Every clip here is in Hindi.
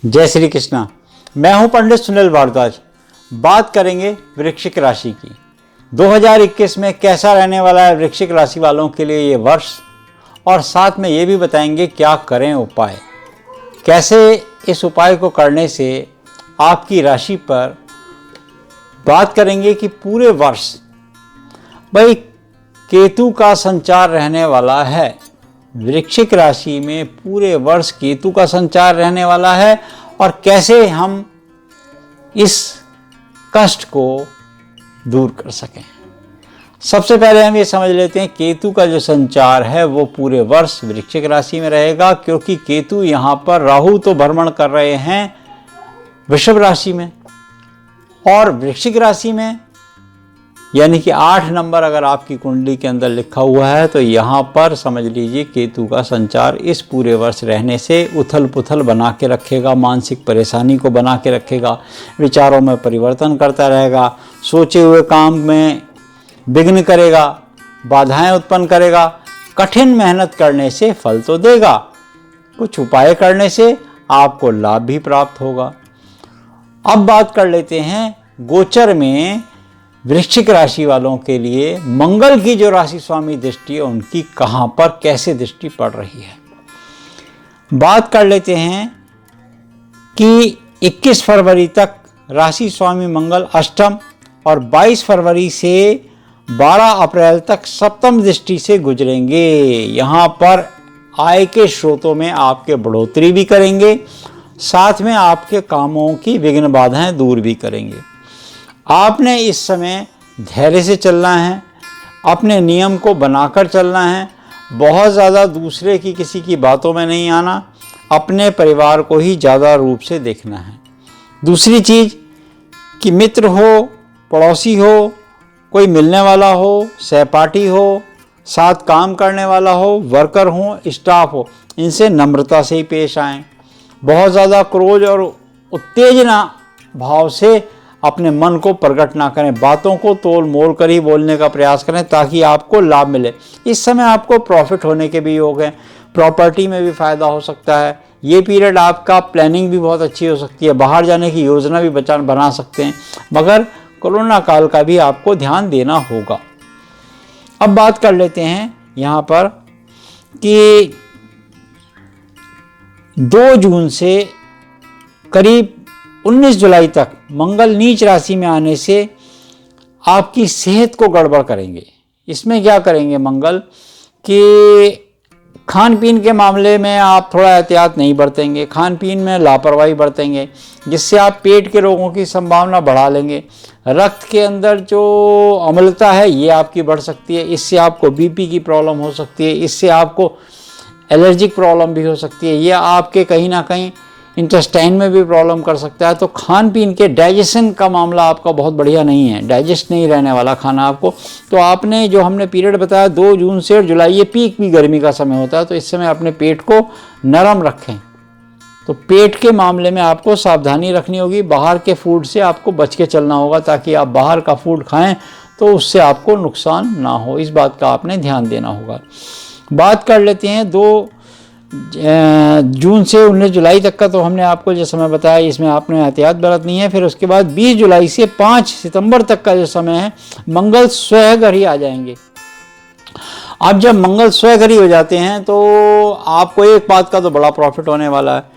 जय श्री कृष्णा। मैं हूं पंडित सुनील भारद्वाज। बात करेंगे वृश्चिक राशि की। 2021 में कैसा रहने वाला है वृश्चिक राशि वालों के लिए ये वर्ष, और साथ में ये भी बताएंगे क्या करें उपाय, कैसे इस उपाय को करने से आपकी राशि पर बात करेंगे कि पूरे वर्ष भाई केतु का संचार रहने वाला है। वृश्चिक राशि में पूरे वर्ष केतु का संचार रहने वाला है और कैसे हम इस कष्ट को दूर कर सकें। सबसे पहले हम ये समझ लेते हैं केतु का जो संचार है वो पूरे वर्ष वृश्चिक राशि में रहेगा, क्योंकि केतु यहाँ पर राहु तो भ्रमण कर रहे हैं वृषभ राशि में, और वृश्चिक राशि में यानी कि 8 नंबर अगर आपकी कुंडली के अंदर लिखा हुआ है तो यहाँ पर समझ लीजिए केतु का संचार इस पूरे वर्ष रहने से उथल पुथल बना के रखेगा, मानसिक परेशानी को बना के रखेगा, विचारों में परिवर्तन करता रहेगा, सोचे हुए काम में विघ्न करेगा, बाधाएं उत्पन्न करेगा। कठिन मेहनत करने से फल तो देगा, कुछ उपाय करने से आपको लाभ भी प्राप्त होगा। अब बात कर लेते हैं गोचर में वृश्चिक राशि वालों के लिए मंगल की जो राशि स्वामी दृष्टि है उनकी कहां पर कैसे दृष्टि पड़ रही है। बात कर लेते हैं कि 21 फरवरी तक राशि स्वामी मंगल अष्टम और 22 फरवरी से 12 अप्रैल तक सप्तम दृष्टि से गुजरेंगे। यहाँ पर आय के स्रोतों में आपके बढ़ोतरी भी करेंगे, साथ में आपके कामों की विघ्न बाधाएं दूर भी करेंगे। आपने इस समय धैर्य से चलना है, अपने नियम को बनाकर चलना है, बहुत ज़्यादा दूसरे की किसी की बातों में नहीं आना, अपने परिवार को ही ज़्यादा रूप से देखना है। दूसरी चीज़ कि मित्र हो, पड़ोसी हो, कोई मिलने वाला हो, सहपाठी हो, साथ काम करने वाला हो, वर्कर हो, स्टाफ हो, इनसे नम्रता से ही पेश आएँ। बहुत ज़्यादा क्रोध और उत्तेजना भाव से अपने मन को प्रकट ना करें, बातों को तोल मोल कर ही बोलने का प्रयास करें ताकि आपको लाभ मिले। इस समय आपको प्रॉफिट होने के भी योग हैं, प्रॉपर्टी में भी फ़ायदा हो सकता है। ये पीरियड आपका प्लानिंग भी बहुत अच्छी हो सकती है, बाहर जाने की योजना भी बना सकते हैं, मगर कोरोना काल का भी आपको ध्यान देना होगा। अब बात कर लेते हैं यहाँ पर कि 2 जून से करीब 19 जुलाई तक मंगल नीच राशि में आने से आपकी सेहत को गड़बड़ करेंगे। इसमें क्या करेंगे मंगल कि खान पीन के मामले में आप थोड़ा एहतियात नहीं बरतेंगे, खान पीन में लापरवाही बरतेंगे, जिससे आप पेट के रोगों की संभावना बढ़ा लेंगे। रक्त के अंदर जो अम्लता है ये आपकी बढ़ सकती है, इससे आपको बीपी की प्रॉब्लम हो सकती है, इससे आपको एलर्जिक प्रॉब्लम भी हो सकती है, ये आपके कहीं ना कहीं इंटेस्टाइन में भी प्रॉब्लम कर सकता है। तो खान पीन के डाइजेशन का मामला आपका बहुत बढ़िया नहीं है, डाइजेस्ट नहीं रहने वाला खाना आपको। तो आपने जो हमने पीरियड बताया 2 जून से और जुलाई, ये पीक भी गर्मी का समय होता है, तो इस समय अपने पेट को नरम रखें। तो पेट के मामले में आपको सावधानी रखनी होगी, बाहर के फूड से आपको बच के चलना होगा ताकि आप बाहर का फूड खाएँ तो उससे आपको नुकसान ना हो, इस बात का आपने ध्यान देना होगा। बात कर लेते हैं 2 जून से 19 जुलाई तक का, तो हमने आपको जो समय बताया इसमें आपने एहतियात बरतनी है। फिर उसके बाद 20 जुलाई से 5 सितंबर तक का जो समय है मंगल स्वग्रही ही आ जाएंगे। अब जब मंगल स्वग्रही हो जाते हैं तो आपको एक बात का तो बड़ा प्रॉफिट होने वाला है,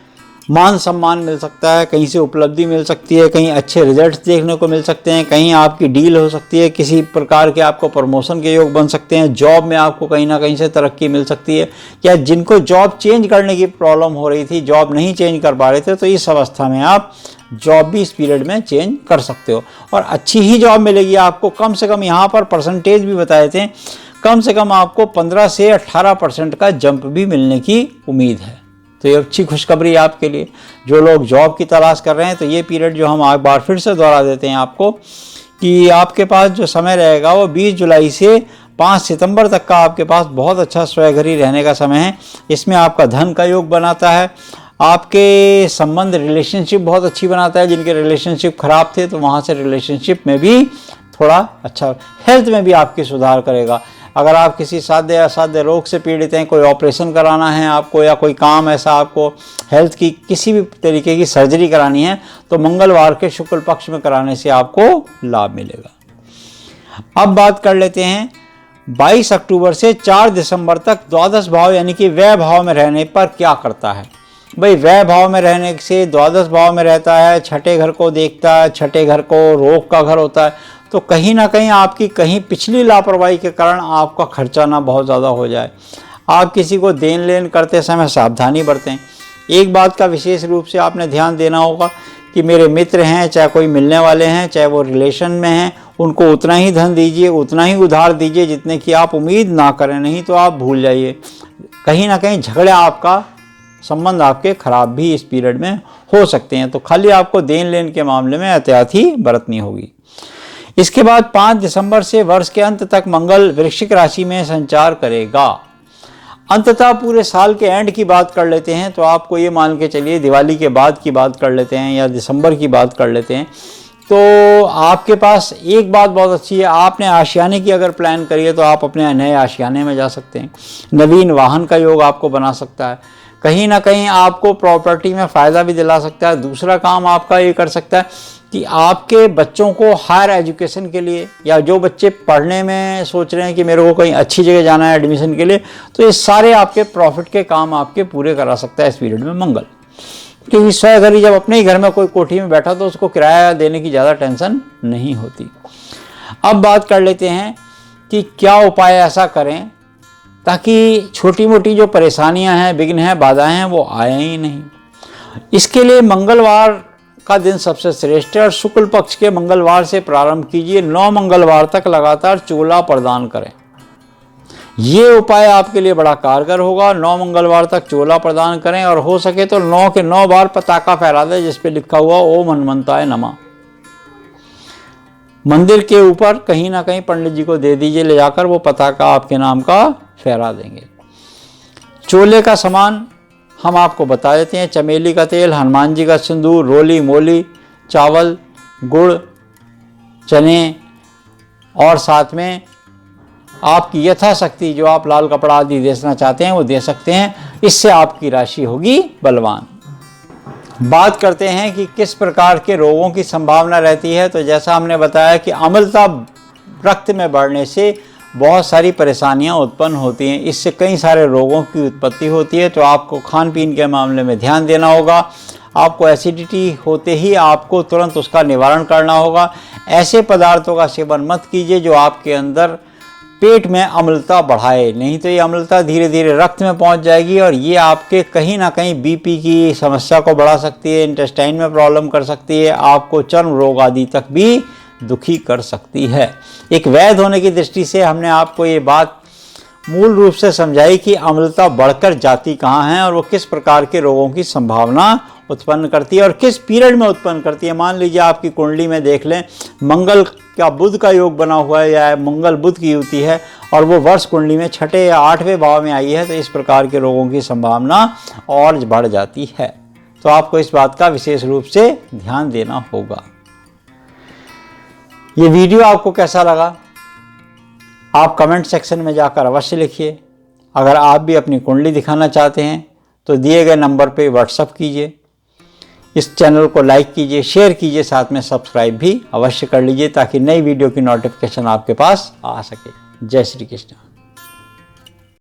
मान सम्मान मिल सकता है, कहीं से उपलब्धि मिल सकती है, कहीं अच्छे रिजल्ट्स देखने को मिल सकते हैं, कहीं आपकी डील हो सकती है, किसी प्रकार के आपको प्रमोशन के योग बन सकते हैं, जॉब में आपको कहीं ना कहीं से तरक्की मिल सकती है। या जिनको जॉब चेंज करने की प्रॉब्लम हो रही थी, जॉब नहीं चेंज कर पा रहे थे, तो इस अवस्था में आप जॉब भी इस पीरियड में चेंज कर सकते हो और अच्छी ही जॉब मिलेगी आपको। कम से कम यहाँ पर परसेंटेज भी बताए थे, कम से कम आपको 15 से 18% का जंप भी मिलने की उम्मीद है। तो ये अच्छी खुशखबरी आपके लिए। जो लोग जॉब की तलाश कर रहे हैं तो ये पीरियड जो हम एक बार फिर से दोहरा देते हैं आपको कि आपके पास जो समय रहेगा वो 20 जुलाई से 5 सितंबर तक का आपके पास बहुत अच्छा स्वग्रही रहने का समय है। इसमें आपका धन का योग बनाता है, आपके संबंध रिलेशनशिप बहुत अच्छी बनाता है। जिनके रिलेशनशिप खराब थे तो वहाँ से रिलेशनशिप में भी थोड़ा अच्छा, हेल्थ में भी आपकी सुधार करेगा। अगर आप किसी साध्य या असाध्य रोग से पीड़ित हैं, कोई ऑपरेशन कराना है आपको, या कोई काम ऐसा आपको हेल्थ की किसी भी तरीके की सर्जरी करानी है, तो मंगलवार के शुक्ल पक्ष में कराने से आपको लाभ मिलेगा। अब बात कर लेते हैं 22 अक्टूबर से 4 दिसंबर तक द्वादश भाव यानी कि व्यय भाव में रहने पर क्या करता है। भाई व्यय भाव में रहने से द्वादश भाव में रहता है, छठे घर को देखता है, छठे घर को रोग का घर होता है, तो कहीं ना कहीं आपकी कहीं पिछली लापरवाही के कारण आपका खर्चा ना बहुत ज़्यादा हो जाए। आप किसी को देन लेन करते समय सावधानी बरतें। एक बात का विशेष रूप से आपने ध्यान देना होगा कि मेरे मित्र हैं, चाहे कोई मिलने वाले हैं, चाहे वो रिलेशन में हैं, उनको उतना ही धन दीजिए, उतना ही उधार दीजिए जितने की आप उम्मीद ना करें, नहीं तो आप भूल जाइए। कहीं ना कहीं झगड़े आपका संबंध आपके खराब भी इस पीरियड में हो सकते हैं, तो खाली आपको देन लेन के मामले में एहतियात ही बरतनी होगी। इसके बाद 5 दिसंबर से वर्ष के अंत तक मंगल वृश्चिक राशि में संचार करेगा। अंततः पूरे साल के एंड की बात कर लेते हैं, तो आपको ये मान के चलिए दिवाली के बाद की बात कर लेते हैं या दिसंबर की बात कर लेते हैं, तो आपके पास एक बात बहुत अच्छी है। आपने आशियाने की अगर प्लान करिए तो आप अपने नए आशियाने में जा सकते हैं। नवीन वाहन का योग आपको बना सकता है, कहीं ना कहीं आपको प्रॉपर्टी में फ़ायदा भी दिला सकता है। दूसरा काम आपका ये कर सकता है कि आपके बच्चों को हायर एजुकेशन के लिए, या जो बच्चे पढ़ने में सोच रहे हैं कि मेरे को कहीं अच्छी जगह जाना है एडमिशन के लिए, तो ये सारे आपके प्रॉफिट के काम आपके पूरे करा सकता है इस पीरियड में मंगल। क्योंकि स्वघरी जब अपने ही घर में कोई कोठी में बैठा तो उसको किराया देने की ज़्यादा टेंशन नहीं होती। अब बात कर लेते हैं कि क्या उपाय ऐसा करें ताकि छोटी मोटी जो परेशानियां हैं, विघ्न हैं, बाधाएं हैं, वो आए ही नहीं। इसके लिए मंगलवार का दिन सबसे श्रेष्ठ है और शुक्ल पक्ष के मंगलवार से प्रारंभ कीजिए। 9 मंगलवार तक लगातार चोला प्रदान करें। ये उपाय आपके लिए बड़ा कारगर होगा। 9 मंगलवार तक चोला प्रदान करें और हो सके तो 9 के 9 बार पताका फहरा दें जिस पे लिखा हुआ ओम हनुमंताय नमः। मंदिर के ऊपर कहीं ना कहीं पंडित जी को दे दीजिए ले जाकर, वो पताका आपके नाम का फहरा देंगे। चोले का सामान हम आपको बता देते हैं। चमेली का तेल, हनुमान जी का सिंदूर, रोली मोली, चावल, गुड़, चने, और साथ में आपकी यथाशक्ति जो आप लाल कपड़ा आदि देना चाहते हैं वो दे सकते हैं। इससे आपकी राशि होगी बलवान। बात करते हैं कि किस प्रकार के रोगों की संभावना रहती है। तो जैसा हमने बताया कि अम्लता रक्त में बढ़ने से बहुत सारी परेशानियां उत्पन्न होती हैं, इससे कई सारे रोगों की उत्पत्ति होती है। तो आपको खान पीन के मामले में ध्यान देना होगा। आपको एसिडिटी होते ही आपको तुरंत उसका निवारण करना होगा। ऐसे पदार्थों का सेवन मत कीजिए जो आपके अंदर पेट में अम्लता बढ़ाए, नहीं तो ये अम्लता धीरे धीरे रक्त में पहुंच जाएगी और ये आपके कहीं ना कहीं बीपी की समस्या को बढ़ा सकती है, इंटेस्टाइन में प्रॉब्लम कर सकती है, आपको चर्म रोग आदि तक भी दुखी कर सकती है। एक वैद्य होने की दृष्टि से हमने आपको ये बात मूल रूप से समझाई कि अम्लता बढ़कर जाती कहाँ है और वो किस प्रकार के रोगों की संभावना उत्पन्न करती है और किस पीरियड में उत्पन्न करती है। मान लीजिए आपकी कुंडली में देख लें, मंगल का बुध का योग बना हुआ है या मंगल बुध की युति है और वो वर्ष कुंडली में 6ठे या 8वें भाव में आई है, तो इस प्रकार के रोगों की संभावना और बढ़ जाती है। तो आपको इस बात का विशेष रूप से ध्यान देना होगा। ये वीडियो आपको कैसा लगा आप कमेंट सेक्शन में जाकर अवश्य लिखिए। अगर आप भी अपनी कुंडली दिखाना चाहते हैं तो दिए गए नंबर पे व्हाट्सएप कीजिए। इस चैनल को लाइक कीजिए, शेयर कीजिए, साथ में सब्सक्राइब भी अवश्य कर लीजिए ताकि नई वीडियो की नोटिफिकेशन आपके पास आ सके। जय श्री कृष्ण।